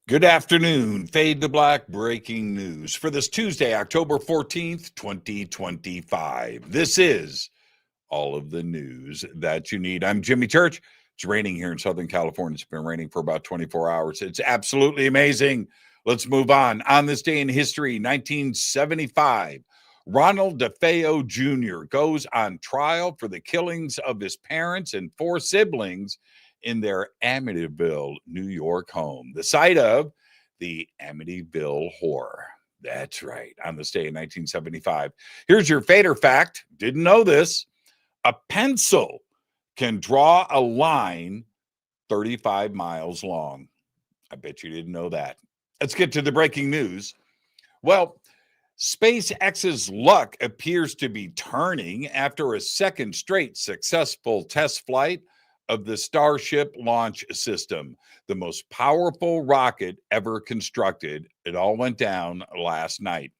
Good afternoon. Fade to Black breaking news for this Tuesday, October 14th, 2025. This is all of the news that you need. I'm Jimmy Church. It's raining here in Southern California. It's been raining for about 24 hours. It's absolutely amazing. Let's move on. On this day in history, 1975, Ronald DeFeo Jr. goes on trial for the killings of his parents and four siblings in their Amityville, New York home, the site of the Amityville Horror. That's right, on this day in 1975. Here's your fader fact. Didn't know this. A pencil can draw a line 35 miles long. I bet you didn't know that. Let's get to the breaking news. Well, SpaceX's luck appears to be turning after a second straight successful test flight of the Starship launch system, the most powerful rocket ever constructed. It all went down last night.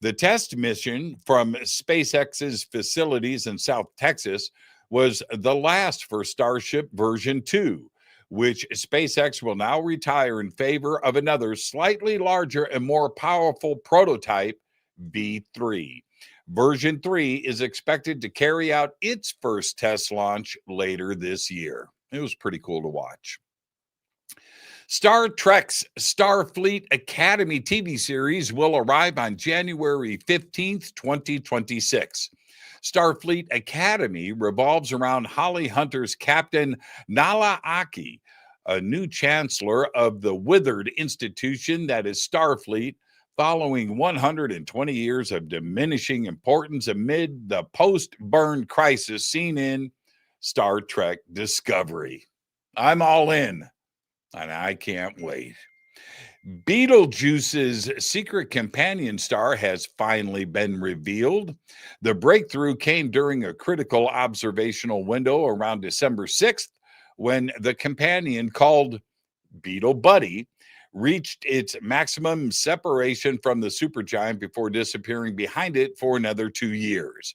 The test mission from SpaceX's facilities in South Texas was the last for Starship version 2, which SpaceX will now retire in favor of another slightly larger and more powerful prototype, V3. Version 3 is expected to carry out its first test launch later this year. It was pretty cool to watch. Star Trek's Starfleet Academy TV series will arrive on January 15th, 2026. Starfleet Academy revolves around Holly Hunter's Captain Nala Aki, a new chancellor of the withered institution that is Starfleet, following 120 years of diminishing importance amid the post-burn crisis seen in Star Trek Discovery. I'm all in, and I can't wait. Beetlejuice's secret companion star has finally been revealed. The breakthrough came during a critical observational window around December 6th, when the companion, called Beetle Buddy, reached its maximum separation from the supergiant before disappearing behind it for another 2 years.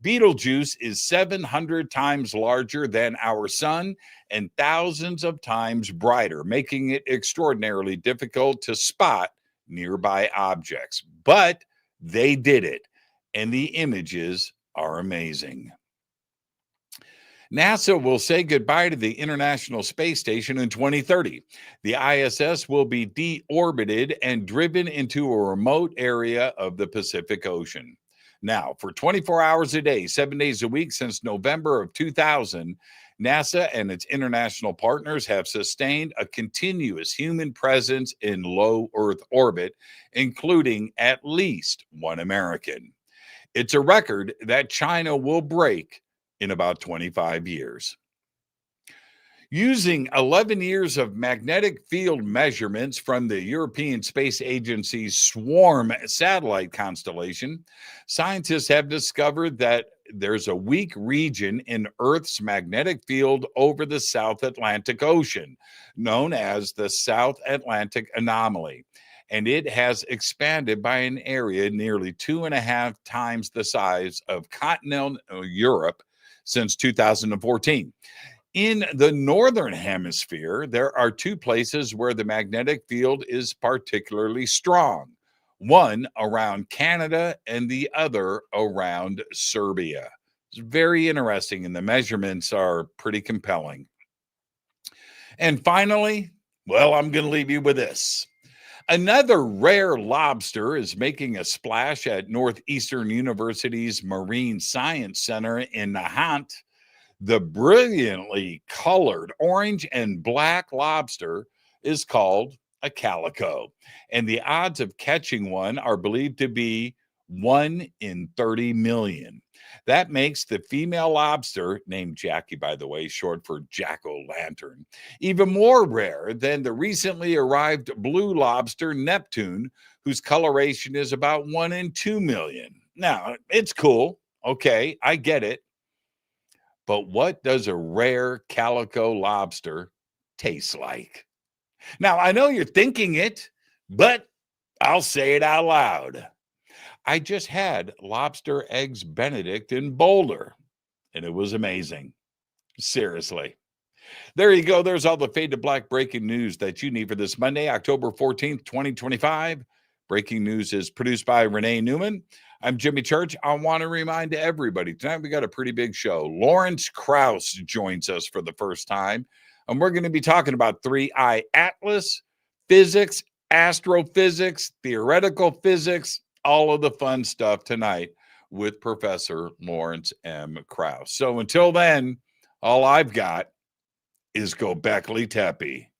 Betelgeuse is 700 times larger than our sun and thousands of times brighter, making it extraordinarily difficult to spot nearby objects. But they did it, and the images are amazing. NASA will say goodbye to the International Space Station in 2030. The ISS will be deorbited and driven into a remote area of the Pacific Ocean. Now, for 24 hours a day, 7 days a week since November of 2000, NASA and its international partners have sustained a continuous human presence in low Earth orbit, including at least one American. It's a record that China will break in about 25 years. Using 11 years of magnetic field measurements from the European Space Agency's Swarm satellite constellation, scientists have discovered that there's a weak region in Earth's magnetic field over the South Atlantic Ocean, known as the South Atlantic Anomaly. And it has expanded by an area nearly 2.5 times the size of continental Europe since 2014. In the northern hemisphere, there are two places where the magnetic field is particularly strong, one around Canada and the other around Serbia. It's very interesting, and the measurements are pretty compelling. And finally, well, I'm going to leave you with this. Another rare lobster is making a splash at Northeastern University's Marine Science Center in Nahant. The brilliantly colored orange and black lobster is called a calico, and the odds of catching one are believed to be 1 in 30 million. That makes the female lobster, named Jackie, by the way, short for jack-o'-lantern, even more rare than the recently arrived blue lobster Neptune, whose coloration is about 1 in 2 million. Now, it's cool. Okay, I get it. But what does a rare calico lobster taste like? Now, I know you're thinking it, but I'll say it out loud. I just had lobster eggs Benedict in Boulder, and it was amazing. Seriously. There you go. There's all the Fade to Black breaking news that you need for this Monday, October 14th, 2025. Breaking news is produced by Renee Neumann. I'm Jimmy Church. I want to remind everybody tonight we got a pretty big show. Lawrence Krauss joins us for the first time, and we're going to be talking about 3I Atlas, physics, astrophysics, theoretical physics, all of the fun stuff tonight with Professor Lawrence M. Krauss. So until then, all I've got is Gobekli Tepe.